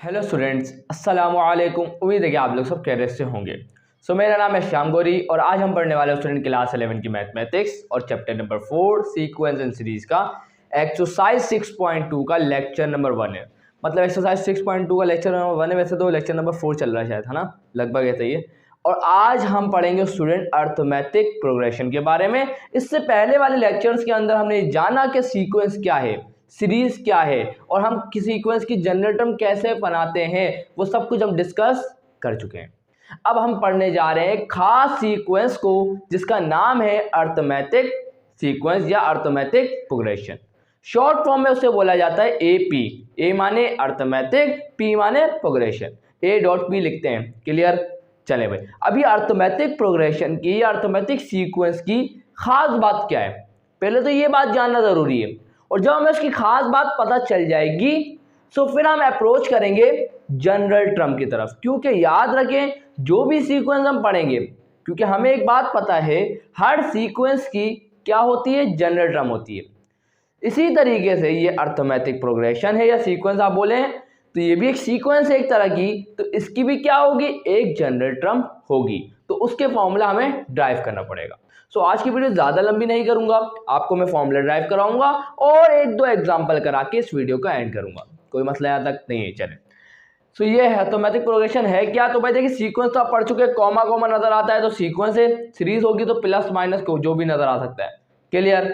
Hello students, अस्सलामु अलैकुम। उम्मीद है कि आप लोग सब खैरियत से होंगे। मेरा नाम है श्याम गौरी और आज हम पढ़ने वाले स्टूडेंट क्लास 11 की मैथमेटिक्स और chapter number 4 sequence and series का एक्सरसाइज 6.2 का लेक्चर नंबर 1 है। मतलब एक्सरसाइज 6.2 का लेक्चर नंबर 1 है। वैसे तो लेक्चर नंबर 4 चल रहा है शायद, है ना, लगभग ऐसा ही है। और आज हम पढ़ेंगे स्टूडेंट अर्थमेटिक प्रोग्रेशन के बारे में। इससे पहले वाले लेक्चर्स के अंदर हमने जाना कि सीक्वेंस क्या है, सीरीज क्या है और हम किसी सीक्वेंस की जनरल टर्म कैसे बनाते हैं, वो सब कुछ हम डिस्कस कर चुके हैं। अब हम पढ़ने जा रहे हैं खास सीक्वेंस को जिसका नाम है अर्थमेटिक सीक्वेंस या अर्थमेटिक प्रोग्रेशन। शॉर्ट फॉर्म में उसे बोला जाता है एपी। ए माने अर्थमेटिक, पी माने प्रोग्रेशन, ए डॉट पी लिखते हैं। क्लियर? चले भाई, अभी अर्थमेटिक प्रोग्रेशन की या अर्थमेटिक सीक्वेंस की खास बात क्या है, पहले तो ये बात जानना जरूरी है। और जब हमें उसकी खास बात पता चल जाएगी तो फिर हम अप्रोच करेंगे जनरल टर्म की तरफ। क्योंकि याद रखें, जो भी सीक्वेंस हम पढ़ेंगे, क्योंकि हमें एक बात पता है, हर सीक्वेंस की क्या होती है, जनरल टर्म होती है। इसी तरीके से ये अर्थमेटिक प्रोग्रेशन है या सीक्वेंस आप बोले तो ये भी एक सीक्वेंस है एक तरह की, तो इसकी भी क्या होगी, एक जनरल टर्म होगी। तो उसके फॉर्मूला हमें ड्राइव करना पड़ेगा। आज की वीडियो ज़्यादा लंबी नहीं करूंगा, आपको मैं फॉर्मूला ड्राइव कराऊंगा और एक दो एग्जांपल करा के इस वीडियो का एंड करूंगा। कोई मसला यहाँ तक नहीं है। चले, ये है अर्थमेटिक प्रोग्रेशन है क्या। तो भाई देखिए, सीक्वेंस तो आप पढ़ चुके हैं, कॉमा कॉमा नजर आता है तो सीक्वेंस है। सीरीज होगी तो प्लस माइनस को जो भी नजर आ सकता है। क्लियर?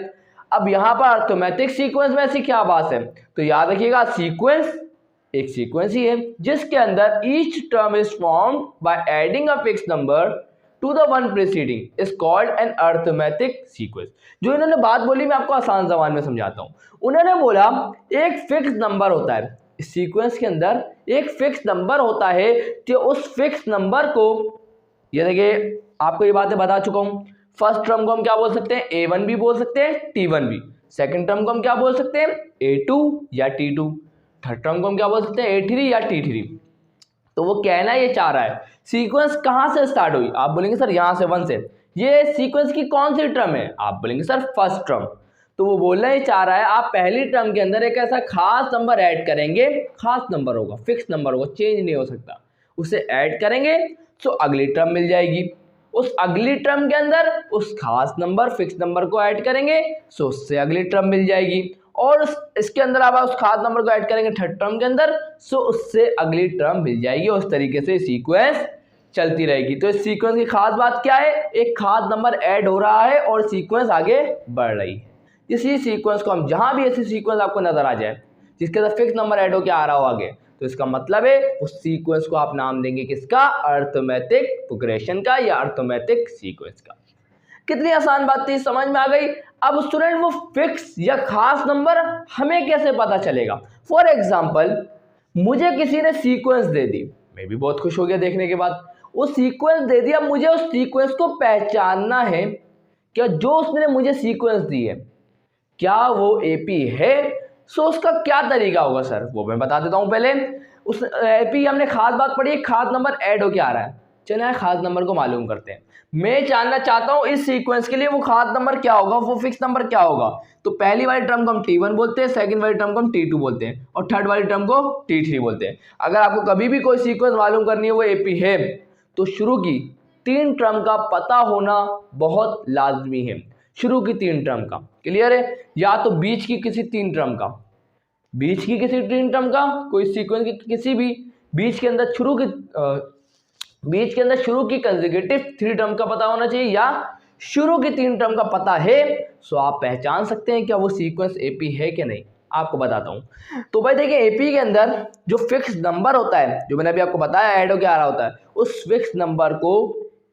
अब यहाँ पर अर्थमेटिक सीक्वेंस में ऐसी क्या बात है, तो याद रखिएगा, सीक्वेंस एक सीक्वेंस ही है जिसके अंदर each term is formed by adding a fix number two the one preceding is called an arithmetic sequence. जो इन्होंने बात बोली मैं आपको आसान जबान में समझाता हूँ। उन्होंने बोला एक फिक्स नंबर होता है, इस सीक्वेंस के अंदर एक फिक्स नंबर होता है कि उस फिक्स नंबर को, ये देखिए आपको ये बातें बता चुका हूँ। फर्स्ट टर्म को हम क्या बोल सकते हैं, A1 भी बोल सकते हैं, T1 भी। सेकंड टर्म को हम क्या बोल सकते हैं, A2 या T2। थर्ड टर्म को हम क्या बोल सकते हैं, A3 या T3। तो वो कहना ये चाह रहा है सीक्वेंस कहाँ से स्टार्ट हुई, आप बोलेंगे सर यहाँ से 1 से। ये सीक्वेंस की कौन सी टर्म है, आप बोलेंगे सर फर्स्ट टर्म। तो वो बोलना ही चाह रहा है आप पहली टर्म के अंदर एक ऐसा खास नंबर ऐड करेंगे, खास नंबर होगा, फिक्स नंबर होगा, चेंज नहीं हो सकता, उसे ऐड करेंगे तो अगली टर्म मिल जाएगी। उस अगली टर्म के अंदर उस खास नंबर फिक्स नंबर को ऐड करेंगे तो उससे अगली टर्म मिल जाएगी। और इसके अंदर आप उस खास नंबर को ऐड करेंगे थर्ड टर्म के अंदर, सो उससे अगली टर्म मिल जाएगी। उस तरीके से सीक्वेंस चलती रहेगी। तो इस सीक्वेंस की खास बात क्या है, एक खास नंबर ऐड हो रहा है और सीक्वेंस आगे बढ़ रही है। इसी सीक्वेंस को हम, जहां भी ऐसी सीक्वेंस आपको नजर आ जाए जिसके अंदर फिक्स नंबर ऐड होकर आ रहा हो आगे, तो इसका मतलब है उस सीक्वेंस को आप नाम देंगे किसका, अर्थमेटिक प्रोग्रेशन का या अर्थमेटिक सीक्वेंस का। कितनी आसान बात थी, समझ में आ गई। अब स्टूडेंट वो फिक्स या खास नंबर हमें कैसे पता चलेगा। फॉर एग्जाम्पल, मुझे किसी ने सीक्वेंस दे दी, मैं भी बहुत खुश हो गया देखने के बाद। वो सीक्वेंस दे दिया, मुझे उस सीक्वेंस को पहचानना है क्या जो उसने मुझे सीक्वेंस दी है क्या वो एपी है। सो उसका क्या तरीका होगा सर, वो मैं बता देता हूँ। पहले उस एपी हमने खास बात पढ़ी, खास नंबर ऐड होके आ रहा है। चलिए खास नंबर को मालूम करते हैं। मैं जानना चाहता हूं इस सीक्वेंस के लिए वो खास नंबर क्या होगा, वो फिक्स नंबर क्या होगा। तो पहली वाली टर्म को हम T1 बोलते हैं, सेकंड वाली टर्म को हम T2 बोलते हैं और थर्ड वाली टर्म को T3 बोलते हैं। अगर आपको कभी भी कोई सीक्वेंस मालूम करनी है वो एपी है, तो शुरू की 3 टर्म का पता होना बहुत लाजमी है। शुरू की 3 टर्म का, क्लियर है, या तो बीच की किसी 3 टर्म का, बीच की किसी 3 टर्म का, कोई सीक्वेंस की किसी भी बीच के अंदर शुरू की कंसेक्यूटिव 3 टर्म का पता होना चाहिए, या शुरू की 3 टर्म का पता है, सो आप पहचान सकते हैं क्या वो सीक्वेंस एपी है कि नहीं। आपको बताता हूं। तो भाई देखिए, एपी के अंदर जो फिक्स नंबर होता है, जो मैंने अभी आपको बताया ऐड होके आ रहा होता है, उस फिक्स नंबर को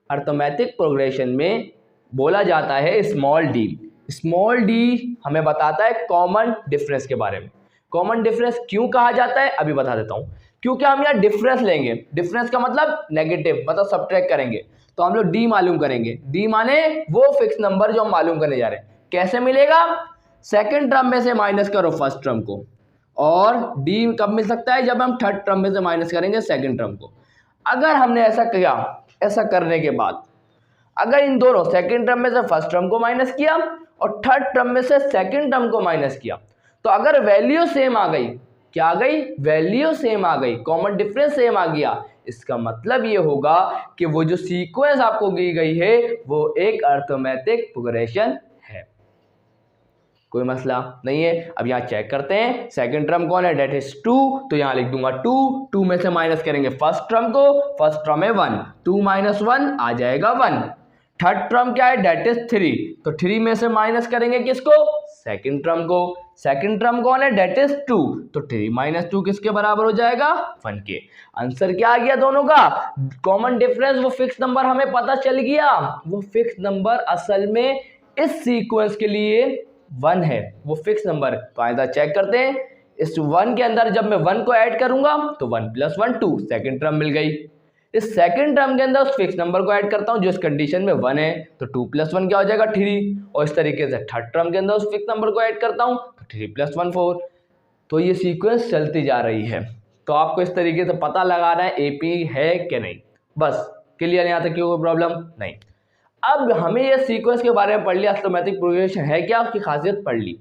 अर्थमेटिक प्रोग्रेशन में बोला जाता है स्मॉल डी। स्मॉल डी हमें बताता है कॉमन डिफरेंस के बारे में। कॉमन डिफरेंस क्यों कहा जाता है अभी बता देता हूं। क्योंकि हम यहाँ डिफरेंस लेंगे, डिफरेंस का मतलब नेगेटिव, मतलब सब्ट्रैक्ट करेंगे, तो हम लोग डी मालूम करेंगे। डी माने वो फिक्स नंबर जो हम मालूम करने जा रहे हैं। कैसे मिलेगा, सेकंड टर्म में से माइनस करो फर्स्ट टर्म को, और डी कब मिल सकता है, जब हम थर्ड टर्म में से माइनस करेंगे सेकंड टर्म को। अगर हमने ऐसा किया, ऐसा करने के बाद अगर इन दोनों सेकंड टर्म में से फर्स्ट टर्म को माइनस किया और थर्ड टर्म में से सेकंड टर्म को माइनस किया, तो अगर वैल्यू सेम आ गई, क्या आ गई, वैल्यू सेम आ गई, कॉमन डिफरेंस सेम आ गया। इसका मतलब ये होगा कि वो जो सीक्वेंस आपको दी गई है वो एक अर्थमेटिक प्रोग्रेशन है। कोई मसला नहीं है। अब यहाँ चेक करते हैं सेकंड टर्म कौन है, डेट इज 2, तो यहाँ लिख दूंगा 2, 2 में से माइनस करेंगे फर्स्ट टर्म को, फर्स्ट टर्म है 1, 2 माइनस 1 आ जाएगा 1। थर्ड टर्म क्या है, डेट इज 3, तो 3 में से माइनस करेंगे किसको, सेकंड टर्म को, सेकंड टर्म कौन है, डेट इज 2, तो 3 माइनस 2 किसके बराबर हो जाएगा, 1 के। आंसर क्या आ गया दोनों का, कॉमन डिफरेंस, वो फिक्स नंबर हमें पता चल गया, वो फिक्स नंबर असल में इस सीक्वेंस के लिए 1 है, वो फिक्स नंबर। तो आइए चेक करते हैं, इस 1 के अंदर जब मैं 1 को ऐड करूंगा तो 1 + 1 2, सेकंड टर्म मिल गई। इस सेकंड टर्म के अंदर उस फिक्स नंबर को ऐड करता हूं जो इस कंडीशन में 1 है, तो 2 + 1 क्या हो जाएगा 3, और इस तरीके से थर्ड टर्म के अंदर उस फिक्स नंबर को ऐड करता हूं तो 3 + 1 4। तो ये सीक्वेंस चलती जा रही है। तो आपको इस तरीके से पता लगाना है एपी है कि नहीं, बस क्लियर, यहाँ तक कोई प्रॉब्लम नहीं। अब हमें ये सीक्वेंस के बारे में पढ़ लिया, अर्थमेटिक प्रोग्रेशन है क्या, उसकी खासियत पढ़ ली।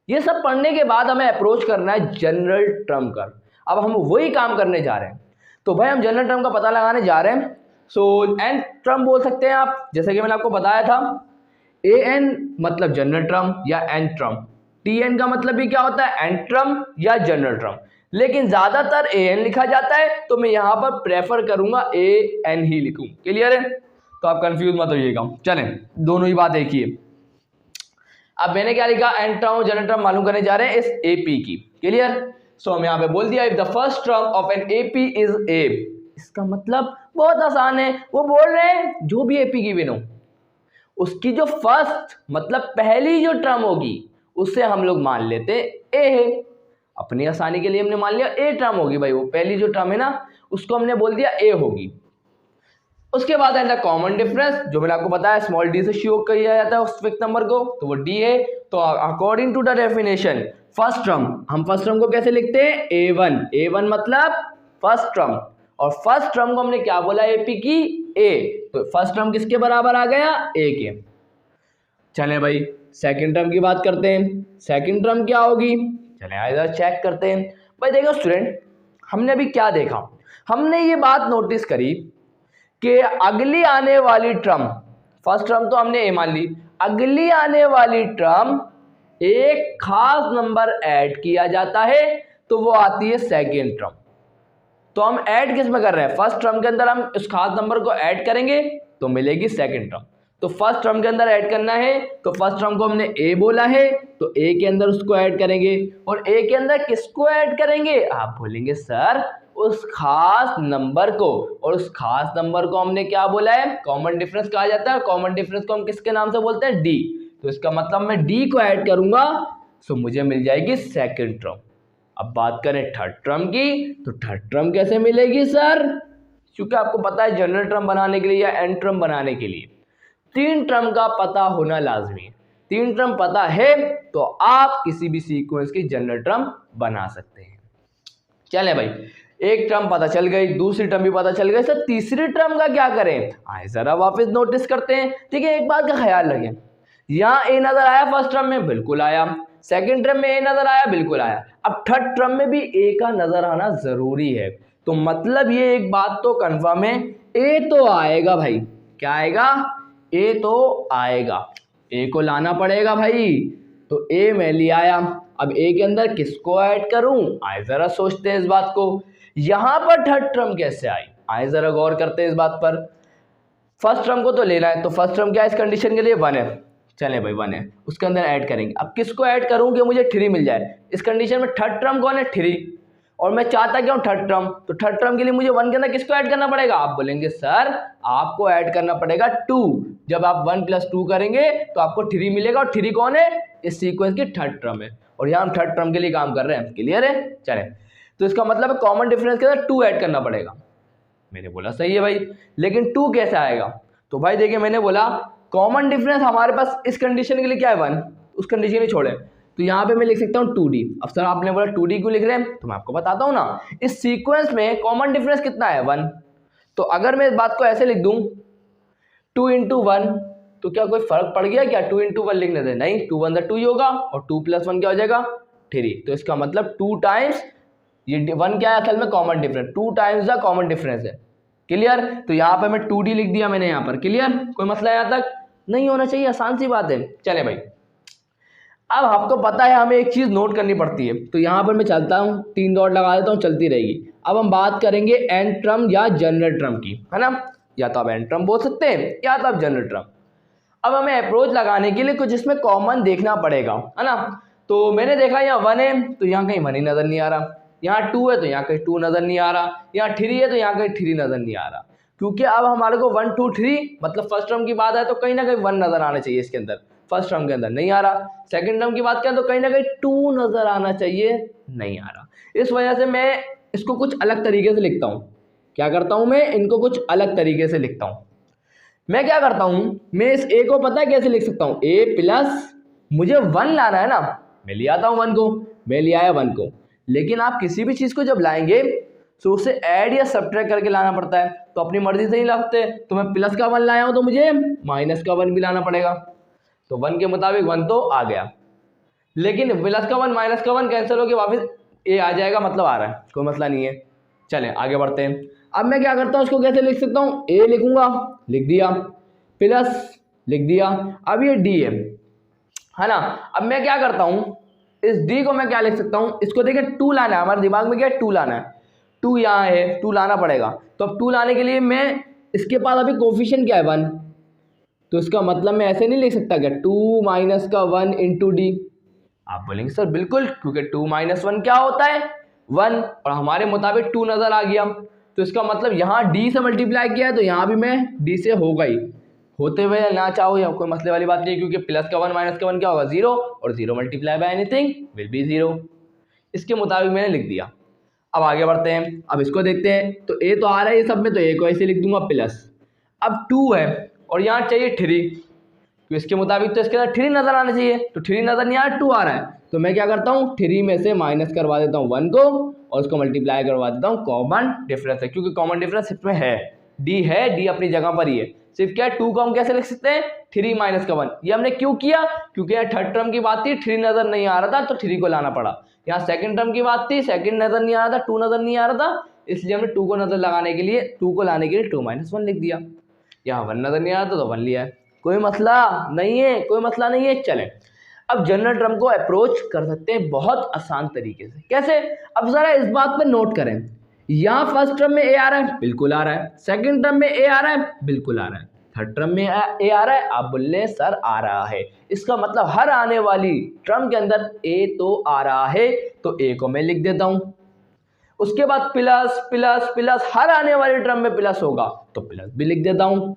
ये सब पढ़ने के बाद हमें अप्रोच करना है जनरल टर्म का। अब हम वही काम करने जा रहे हैं। तो भाई हम जनरल टर्म का पता लगाने जा रहे हैं। सो एन टर्म बोल सकते हैं आप, जैसे कि मैंने आपको बताया था, ए एन मतलब जनरल टर्म या एन टर्म, टी एन का मतलब भी क्या होता है, एन टर्म या जनरल टर्म, लेकिन ज्यादातर ए एन लिखा जाता है, तो मैं यहाँ पर प्रेफर करूंगा ए एन ही लिखूं। क्लियर है, तो आप कंफ्यूज मत होइएगा। चलें, दोनों ही बात एक ही है। अब मैंने क्या लिखा, एन टर्म और जनरल टर्म मालूम करने जा रहे हैं इस एपी की। क्लियर, सो हम यहाँ पे बोल दिया, if the first term of an AP is a, इसका मतलब बहुत आसान है, वो बोल रहे हैं जो भी एपी गिवन हो उसकी जो फर्स्ट मतलब पहली जो टर्म होगी उससे हम लोग मान लेते हैं ए है। अपनी आसानी के लिए हमने मान लिया ए टर्म होगी, भाई वो पहली जो टर्म है ना उसको हमने बोल दिया ए होगी। उसके बाद है कॉमन डिफरेंस, जो मैंने आपको बताया स्मॉल डी से शो किया जाता है उस फिक्स नंबर को, तो वो डी है। तो according to the definition first term, हम फर्स्ट टर्म को कैसे लिखते हैं, ए1, ए1 मतलब फर्स्ट टर्म, और फर्स्ट टर्म को हमने क्या बोला एपी की ए, तो फर्स्ट टर्म किसके बराबर आ गया, ए के। चले भाई सेकंड टर्म की बात करते हैं, सेकंड टर्म क्या होगी, चले इधर चेक करते हैं। भाई देखो स्टूडेंट, हमने अभी क्या देखा, हमने ये बात नोटिस करी कि अगली आने वाली टर्म, फर्स्ट टर्म तो हमने ए मान ली, अगली आने वाली टर्म एक खास नंबर ऐड किया जाता है तो वो आती है सेकेंड टर्म। तो हम ऐड किस में कर रहे हैं, फर्स्ट टर्म के अंदर हम उस खास नंबर को ऐड करेंगे तो मिलेगी सेकेंड टर्म। तो फर्स्ट टर्म के अंदर ऐड करना है, तो फर्स्ट टर्म को हमने ए बोला है तो ए के अंदर उसको ऐड करेंगे, और ए के अंदर किसको ऐड करेंगे, आप बोलेंगे सर उस खास नंबर को, और उस खास नंबर को हमने क्या बोला है, कॉमन डिफरेंस कहा जाता है। कॉमन डिफरेंस को हम किसके नाम से बोलते हैं, डी। तो इसका मतलब मैं डी को ऐड करूंगा तो मुझे मिल जाएगी सेकंड टर्म। अब बात करें थर्ड टर्म की, तो थर्ड टर्म कैसे मिलेगी सर, क्योंकि आपको पता है जनरल टर्म बनाने के लिए या एन टर्म बनाने के लिए 3 टर्म का पता होना लाजमी है। 3 टर्म पता है तो आप किसी भी सीक्वेंस की जनरल टर्म बना सकते हैं। चले भाई, एक टर्म पता चल गई, दूसरी टर्म भी पता चल गई, सर तीसरी टर्म का क्या करें, आए जरा वापस नोटिस करते हैं। ठीक है, एक बात का ख्याल रखें, यहाँ ए नजर आया फर्स्ट टर्म में, बिल्कुल आया, सेकंड टर्म में ए नजर आया, बिल्कुल आया, अब थर्ड टर्म में भी ए का नजर आना जरूरी है। तो मतलब ये एक बात तो कंफर्म है, ए तो आएगा भाई, क्या आएगा, ए तो आएगा, ए को लाना पड़ेगा भाई। तो ए मैं ले आया, अब ए के अंदर किसको ऐड करूं, आए जरा सोचते हैं इस बात को। यहां पर थर्ड टर्म कैसे आई, आए जरा गौर करते हैं इस बात पर। फर्स्ट टर्म को तो लेना है, तो फर्स्ट टर्म क्या है इस कंडीशन के लिए, 1 है। चले भाई 1 है, उसके अंदर ऐड करेंगे। अब किसको ऐड करूं कि मुझे 3 मिल जाए, इस कंडीशन में थर्ड टर्म कौन है, 3, और मैं चाहता क्या हूं थर्ड टर्म, तो थर्ड टर्म के लिए मुझे 1 के अंदर किसको ऐड करना पड़ेगा, आप बोलेंगे सर आपको ऐड करना पड़ेगा 2। जब आप 1 + 2 करेंगे तो आपको 3 मिलेगा, और 3 कौन है, इस सीक्वेंस की थर्ड टर्म है, और यहाँ हम थर्ड टर्म के लिए काम कर रहे हैं। क्लियर है, चले, तो इसका मतलब है कॉमन डिफरेंस के अंदर 2 ऐड करना पड़ेगा। मैंने बोला सही है भाई, लेकिन 2 कैसे आएगा, तो भाई देखिए मैंने बोला कॉमन डिफरेंस हमारे पास इस कंडीशन के लिए क्या है, 1, उस कंडीशन ही छोड़े, तो यहाँ पे मैं लिख सकता हूँ 2D। अब सर आपने बोला 2D क्यों लिख रहे हैं, तो मैं आपको बताता हूँ ना, इस सीक्वेंस में कॉमन डिफरेंस कितना है, 1। तो अगर मैं इस बात को ऐसे लिख दूं 2 × 1, तो क्या कोई फर्क पड़ गया क्या, 2 × 1 लिखने से, नहीं, 2 × 1 2 ही होगा, और 2 + 1 क्या हो जाएगा 3, तो इसका मतलब 2 टाइम्स ये 1 क्या है असल में common difference, 2 times the common difference है। क्लियर? तो यहाँ पे मैं 2D लिख दिया मैंने यहाँ पर। क्लियर? कोई मसला यहाँ तक नहीं होना चाहिए, आसान सी बात है। चले भाई, अब आपको पता है हमें एक चीज़ नोट करनी पड़ती है, तो यहाँ पर मैं चलता हूँ, 3 डॉट लगा देता हूँ, चलती रहेगी। अब हम बात करेंगे एन टर्म या जनरल टर्म की, है ना, या तो आप एन टर्म बोल सकते हैं या तो आप जनरल टर्म। अब हमें अप्रोच लगाने के लिए कुछ इसमें कॉमन देखना पड़ेगा, है ना। तो मैंने देखा यहाँ 1 है तो यहाँ कहीं 1 ही नज़र नहीं आ रहा, यहाँ 2 है तो यहाँ कहीं 2 नज़र नहीं आ रहा, यहाँ 3 है तो यहाँ कहीं 3 नज़र नहीं आ रहा, क्योंकि अब हमारे को 1 2 3 मतलब फर्स्ट टर्म की बात है तो कहीं ना कहीं 1 नज़र आना चाहिए इसके अंदर, फर्स्ट टर्म के अंदर नहीं आ रहा। सेकंड टर्म की बात करें तो कहीं ना कहीं 2 नज़र आना चाहिए, नहीं आ रहा। इस वजह से मैं इसको कुछ अलग तरीके से लिखता हूँ। क्या करता हूँ मैं, इनको कुछ अलग तरीके से लिखता हूँ। मैं क्या करता हूँ, मैं इस ए को पता है कैसे लिख सकता हूँ, ए प्लस मुझे 1 लाना है ना, मैं ले आता हूँ 1 को, मैं ले आया 1 को। लेकिन आप किसी भी चीज़ को जब लाएंगे तो उसे ऐड या सब्ट्रैक्ट करके लाना पड़ता है, तो अपनी मर्जी से नहीं ला सकते। तो मैं प्लस का 1 लाया हूँ तो मुझे माइनस का 1 भी लाना पड़ेगा, तो 1 के मुताबिक 1 तो आ गया, लेकिन प्लस का 1 माइनस का 1 कैंसिल होकर वापस ए आ जाएगा, मतलब आ रहा है, कोई मसला नहीं है। चलें आगे बढ़ते हैं। अब मैं क्या करता हूँ, इसको कैसे लिख सकता हूँ, ए लिखूंगा, लिख दिया, प्लस लिख दिया, अब ये डी है ना। अब मैं क्या करता हूँ, इस डी को मैं क्या लिख सकता हूँ, इसको देखिए 2 लाना है, हमारे दिमाग में क्या है 2 लाना है, 2 यहाँ है, 2 लाना पड़ेगा। तो अब 2 लाने के लिए मैं, इसके पास अभी कोफिशिएंट क्या है 1, तो इसका मतलब मैं ऐसे नहीं लिख सकता क्या 2 माइनस का 1 इंटू डी। आप बोलेंगे सर बिल्कुल, क्योंकि 2 माइनस 1 क्या होता है 1, और हमारे मुताबिक 2 नज़र आ गया, तो इसका मतलब यहाँ डी से मल्टीप्लाई किया है तो यहाँ भी मैं डी से होगा ही, होते हुए ना चाहो या कोई मसले वाली बात नहीं, क्योंकि प्लस का 1 माइनस का 1 क्या होगा 0, और 0 multiply by anything will be 0। इसके मुताबिक मैंने लिख दिया। अब आगे बढ़ते हैं, अब इसको देखते हैं। तो ए तो आ रहा है ये सब में, तो ए को ऐसे लिख दूंगा प्लस। अब 2 है और यहाँ चाहिए 3, तो इसके मुताबिक तो इसके अंदर 3 नज़र आना चाहिए, तो 3 नज़र नहीं आ रहा, 2 आ रहा है, तो मैं क्या करता हूँ 3 में से माइनस करवा देता हूँ 1 को और उसको मल्टीप्लाई करवा देता हूँ, कॉमन डिफरेंस है, क्योंकि कॉमन डिफरेंस इसमें है, डी है, डी अपनी जगह पर ही है। सिर्फ क्या है 2 को हम कैसे लिख सकते हैं 3 माइनस का 1, ये हमने क्यों किया, क्योंकि यहाँ थर्ड टर्म की बात थी, 3 नज़र नहीं आ रहा था तो 3 को लाना पड़ा। यहाँ सेकंड टर्म की बात थी, सेकंड नज़र नहीं आ रहा था, 2 नज़र नहीं आ रहा था, इसलिए हमने 2 को नज़र लगाने के लिए 2 को लाने के लिए 2 माइनस 1 लिख दिया। यहाँ 1 नज़र नहीं आ रहा था तो 1 लिया है, कोई मसला नहीं है, कोई मसला नहीं है। चलें अब जनरल टर्म को अप्रोच कर सकते हैं बहुत आसान तरीके से। कैसे? अब ज़रा इस बात पर नोट करें, यहाँ फर्स्ट टर्म में ए आ रहा है, बिल्कुल आ रहा है, सेकंड टर्म में ए आ रहा है, बिल्कुल आ रहा है, थर्ड टर्म में ए आ रहा है, आप बोल रहे सर आ रहा है, इसका मतलब हर आने वाली टर्म के अंदर ए तो आ रहा है, तो ए को मैं लिख देता हूँ। उसके बाद प्लस प्लस प्लस, हर आने वाली टर्म में प्लस होगा तो प्लस भी लिख देता हूँ।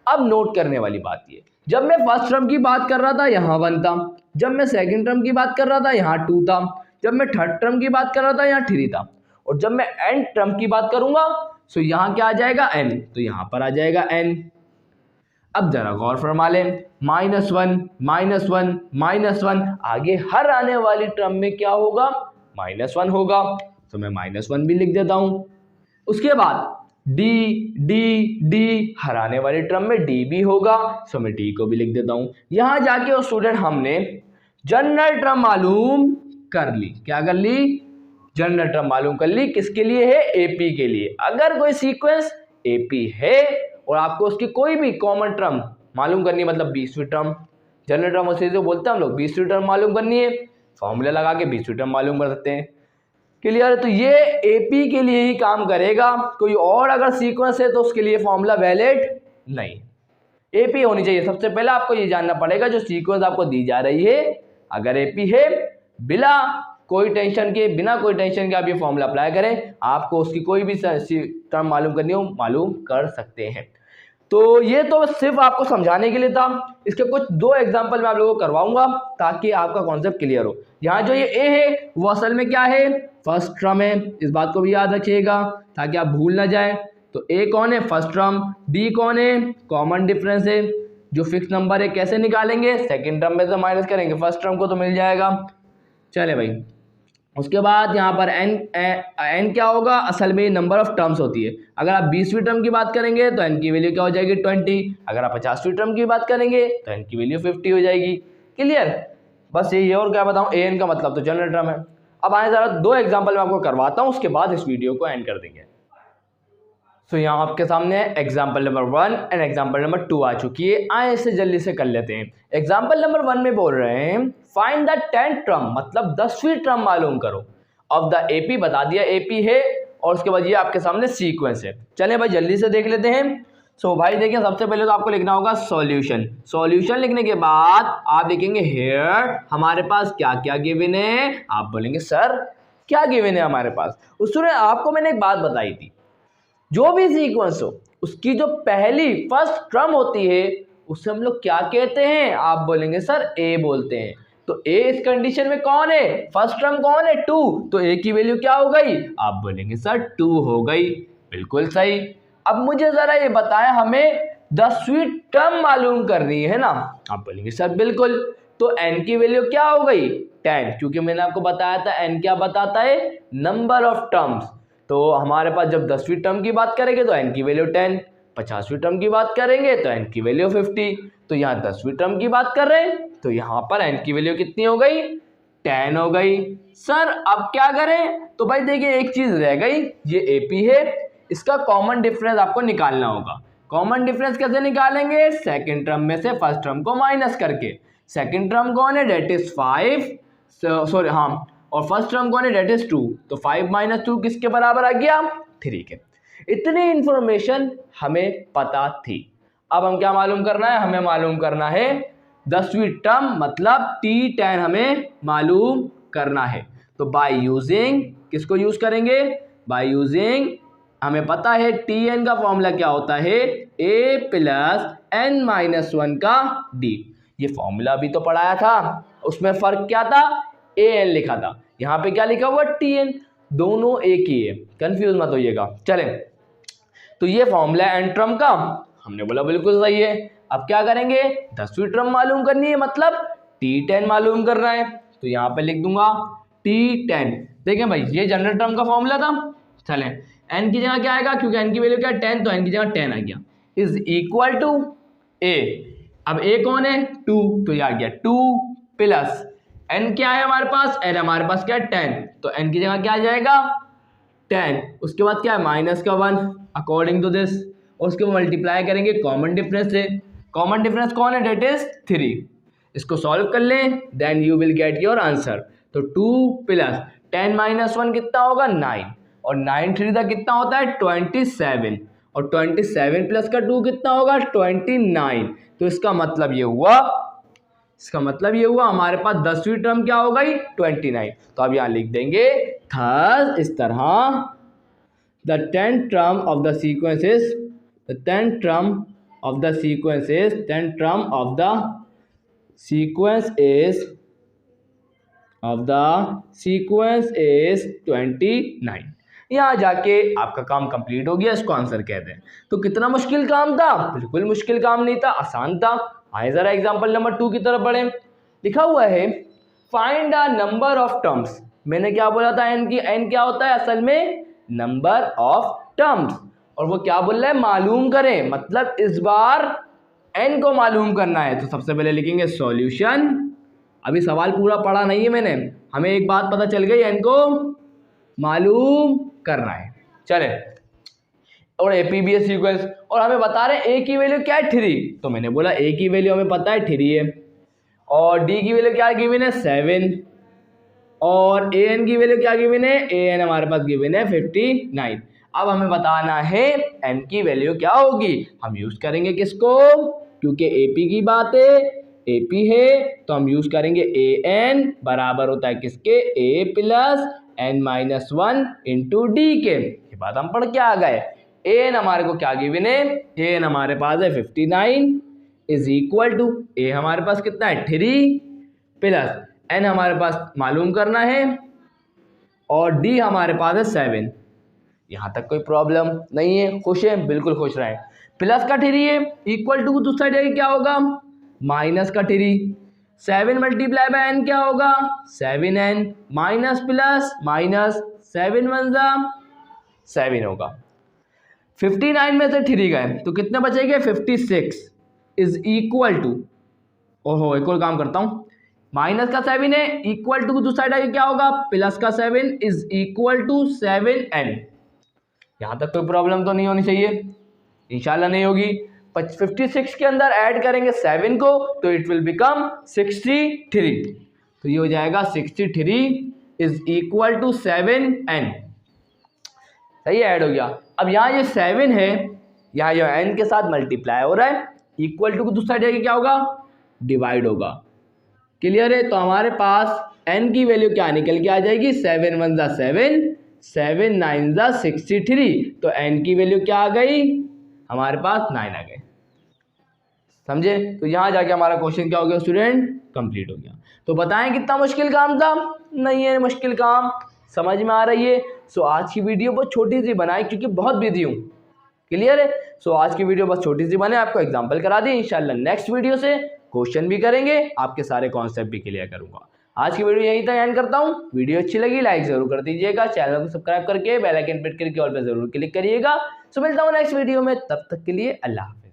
अब नोट करने वाली बात ये, जब मैं फर्स्ट टर्म की बात कर रहा था यहाँ 1 था, जब मैं सेकंड टर्म की बात कर रहा था यहाँ 2 था, जब मैं थर्ड टर्म की बात कर रहा था यहाँ 3 था, और जब मैं एन टर्म की बात करूंगा तो यहाँ क्या आ जाएगा n, तो यहाँ पर आ जाएगा n। अब जरा गौर फरमा लें, -1 -1 -1, आगे हर आने वाली टर्म में क्या होगा -1 होगा, तो मैं -1 भी लिख देता हूँ। उसके बाद डी डी डी, हर आने वाली टर्म में डी भी होगा, सो मैं डी को भी लिख देता हूँ। यहाँ जाके वो स्टूडेंट हमने जनरल टर्म मालूम कर ली। क्या कर ली? जनरल टर्म मालूम कर ली। किसके लिए है? एपी के लिए। अगर कोई सीक्वेंस एपी है और आपको उसकी कोई भी कॉमन टर्म मालूम करनी है, मतलब 20वीं टर्म, जनरल टर्म उसे जो बोलते हैं हम लोग, 20वीं टर्म मालूम करनी है, फॉर्मूला लगा के 20वीं टर्म मालूम कर सकते हैं। क्लियर है? तो ये एपी के लिए ही काम करेगा, कोई और अगर सीक्वेंस है तो उसके लिए फॉर्मूला वैलिड नहीं। एपी होनी चाहिए। सबसे पहले आपको ये जानना पड़ेगा जो सीक्वेंस आपको दी जा रही है, अगर एपी है, बिना कोई टेंशन के, बिना कोई टेंशन के आप ये फॉर्मूला अप्लाई करें, आपको उसकी कोई भी टर्म मालूम करनी हो मालूम कर सकते हैं। तो ये तो सिर्फ आपको समझाने के लिए था। इसके कुछ 2 एग्जांपल मैं आप लोगों को करवाऊंगा ताकि आपका कॉन्सेप्ट क्लियर हो। यहाँ जो ये ए है वो असल में क्या है? फर्स्ट टर्म है, इस बात को भी याद रखिएगा ताकि आप भूल ना जाए। तो ए कौन है? First term. डी कौन है? कॉमन डिफरेंस है। जो फिक्स नंबर है कैसे निकालेंगे? सेकेंड टर्म में से माइनस करेंगे, फर्स्ट टर्म को तो मिल जाएगा। चले भाई, उसके बाद यहाँ पर एन क्या होगा? असल में नंबर ऑफ टर्म्स होती है। अगर आप 20वीं टर्म की बात करेंगे तो एन की वैल्यू क्या हो जाएगी? 20। अगर आप 50वीं टर्म की बात करेंगे तो एन की वैल्यू 50 हो जाएगी। क्लियर? बस यही है, और क्या बताऊँ, ए एन का मतलब तो जनरल टर्म है। अब आए ज़रा 2 एग्जाम्पल मैं आपको करवाता हूँ, उसके बाद इस वीडियो को एंड कर देंगे। तो यहाँ आपके सामने example number 1 and example number 2 आ चुकी है। आए इसे जल्दी से कर लेते हैं। एग्जाम्पल नंबर 1 में बोल रहे हैं फाइंड द 10th टर्म, मतलब 10वीं टर्म मालूम करो ऑफ द एपी, बता दिया एपी है, और उसके बाद ये आपके सामने सीक्वेंस है। चलें भाई जल्दी से देख लेते हैं। सो भाई देखिए, सबसे पहले तो आपको लिखना होगा सॉल्यूशन। सॉल्यूशन लिखने के बाद आप लिखेंगे हेयर हमारे पास क्या क्या गिवन है। आप बोलेंगे सर क्या गिवन है हमारे पास। उसमें आपको मैंने एक बात बताई थी, जो भी सीक्वेंस हो उसकी जो पहली फर्स्ट टर्म होती है उसे हम लोग क्या कहते हैं। आप बोलेंगे सर ए बोलते हैं। तो ए इस कंडीशन में कौन है, फर्स्ट टर्म कौन है, 2, तो ए की वैल्यू क्या हो गई, आप बोलेंगे सर 2 हो गई। बिल्कुल सही। अब मुझे जरा ये बताएं, हमें 10वीं टर्म मालूम करनी है ना। आप बोलेंगे सर बिल्कुल। तो एन की वैल्यू क्या हो गई, 10, क्योंकि मैंने आपको बताया था एन क्या बताता है, नंबर ऑफ टर्म्स। तो हमारे पास जब 10वीं टर्म की बात करेंगे तो एन की वैल्यू 10, 50वीं टर्म की बात करेंगे तो एन की वैल्यू 50। तो यहाँ 10वीं टर्म की बात कर रहे हैं तो यहाँ पर एन की वैल्यू कितनी हो गई, 10 हो गई। सर अब क्या करें, तो भाई देखिए एक चीज रह गई, ये एपी है, इसका कॉमन डिफरेंस आपको निकालना होगा। कॉमन डिफरेंस कैसे निकालेंगे, सेकंड टर्म में से फर्स्ट टर्म को माइनस करके। सेकंड टर्म कौन है, डेट इज 5, सॉरी हाँ, और फर्स्ट टर्म कौन है, डेट इज 2। तो 5 - 2 किसके बराबर आ गया, 3 के। इतनी इंफॉर्मेशन हमें पता थी। अब हम क्या मालूम करना है, हमें मालूम करना है 10वीं टर्म, मतलब T10 हमें मालूम करना है। तो बाय यूजिंग, किसको यूज करेंगे, बाय यूजिंग, हमें पता है Tn का फॉर्मूला क्या होता है, a + n-1 का d। ये फॉर्मूला अभी तो पढ़ाया था, उसमें फर्क क्या था, an लिखा था, यहाँ पे क्या लिखा हुआ Tn, दोनों एक ही है, कंफ्यूज मत होइएगा। चलें, तो ये फॉर्मूला एन टर्म का, हमने बोला बिल्कुल सही है। अब क्या करेंगे, 10वीं टर्म मालूम करनी है, मतलब T10 मालूम करना है। तो यहाँ पे लिख दूंगा T10। देखें भाई ये जनरल टर्म का फॉर्मूला था। चलें, n की जगह क्या आएगा, क्योंकि n की वैल्यू क्या है 10, तो n की जगह 10 आ गया, इज इक्वल टू a। अब a कौन है, 2, तो ये आ गया 2 प्लस n क्या है हमारे पास, n हमारे पास क्या है 10, तो n की जगह क्या आ जाएगा 10, उसके बाद क्या है माइनस का 1 अकॉर्डिंग टू दिस, और उसके मल्टीप्लाई करेंगे कॉमन डिफरेंस से। कॉमन डिफरेंस कौन है, डेट इज 3। इसको सॉल्व कर लें, then you will get your answer. तो 2 प्लस 10 - 1 कितना होगा, 9, और 9 3 कितना होता है 27, और 27 प्लस का 2 कितना होगा 29। तो इसका मतलब ये हुआ, हमारे पास 10वीं टर्म क्या हो गई 29। तो अब यहाँ लिख देंगे थर्ड इस तरह, the 10th term of the sequence is, the 10th term of the sequence is, 10th term of the sequence is, of the sequence is 29। यहाँ जाके आपका काम कंप्लीट हो गया, इसको आंसर कहते हैं। तो कितना मुश्किल काम था, बिल्कुल मुश्किल काम नहीं था, आसान था। आए जरा एग्जांपल नंबर 2 की तरफ बढ़े। लिखा हुआ है find the number of terms. मैंने क्या बोला था, एन की, एन क्या होता है असल में, नंबर ऑफ टर्म्स, और वो क्या बोल रहा है, मालूम करें, मतलब इस बार एन को मालूम करना है। तो सबसे पहले लिखेंगे सॉल्यूशन। अभी सवाल पूरा पढ़ा नहीं है मैंने, हमें एक बात पता चल गई, एन को मालूम करना है। चले, और एपीबीए सीक्वेंस, और हमें बता रहे हैं ए की वैल्यू क्या है 3, तो मैंने बोला ए की वैल्यू हमें पता है 3 है, और डी की वैल्यू क्या गिवन है 7, और ए एन की वैल्यू क्या गिवन है, ए एन हमारे पास गिवन है 59। अब हमें बताना है एन की वैल्यू क्या होगी। हम यूज करेंगे किसको, क्योंकि एपी की बात है, एपी है, तो हम यूज करेंगे ए एन बराबर होता है किसके, ए + n-1 इंटू डी के। ये बात हम पढ़ के आ गए। ए एन हमारे को क्या गिवन है, ए एन हमारे पास है 59 इज इक्वल टू, ए हमारे पास कितना है 3 प्लस एन हमारे पास मालूम करना है, और डी हमारे पास है 7। यहाँ तक कोई प्रॉब्लम नहीं है, खुश है, बिल्कुल खुश रहे। प्लस का 3 है, इक्वल टू दूसरा जगह क्या होगा, माइनस का 3, 7 × n क्या होगा 7n, माइनस प्लस माइनस 7 × 1 7 होगा। 59 में से 3 गए तो कितने बचेंगे 56 इज इक्वल टू, ओहो एक और काम करता हूँ, माइनस का 7 है, इक्वल टू दूसरी साइड आगे क्या होगा, प्लस का 7 इज इक्वल टू 7n। यहां तक कोई प्रॉब्लम तो नहीं होनी चाहिए, इंशाल्लाह नहीं होगी। 56 के अंदर ऐड करेंगे 7 को तो इट विल बिकम 63। तो ये हो जाएगा 63 इज इक्वल टू 7n। सही ऐड हो गया। अब यहाँ ये 7 है, यहाँ जो n के साथ मल्टीप्लाई हो रहा है, इक्वल टू दूसरी साइड क्या होगा, डिवाइड होगा। क्लियर है। तो हमारे पास n की वैल्यू क्या निकल के आ जाएगी, 7 1 ज़ा 7, 7 9 ज़ा 63। तो n की वैल्यू क्या आ गई, हमारे पास 9 आ गए। समझे। तो यहाँ जाके हमारा क्वेश्चन क्या हो गया स्टूडेंट, कंप्लीट हो गया। तो बताएं कितना मुश्किल काम था, नहीं है मुश्किल काम, समझ में आ रही है। सो आज की वीडियो बहुत छोटी सी बनाई क्योंकि बहुत बिजी हूँ। क्लियर है। सो आज की वीडियो बस छोटी सी बने, आपको एग्जांपल करा दी। इंशाल्लाह नेक्स्ट वीडियो से क्वेश्चन भी करेंगे, आपके सारे कॉन्सेप्ट भी क्लियर करूंगा। आज की वीडियो यहीं तक एंड करता हूँ। वीडियो अच्छी लगी लाइक जरूर कर दीजिएगा, चैनल को सब्सक्राइब करके बेल आइकन प्रेस करके ऑल पे जरूर क्लिक करिएगा। सो मिलता हूँ नेक्स्ट वीडियो में, तब तक के लिए अल्लाह।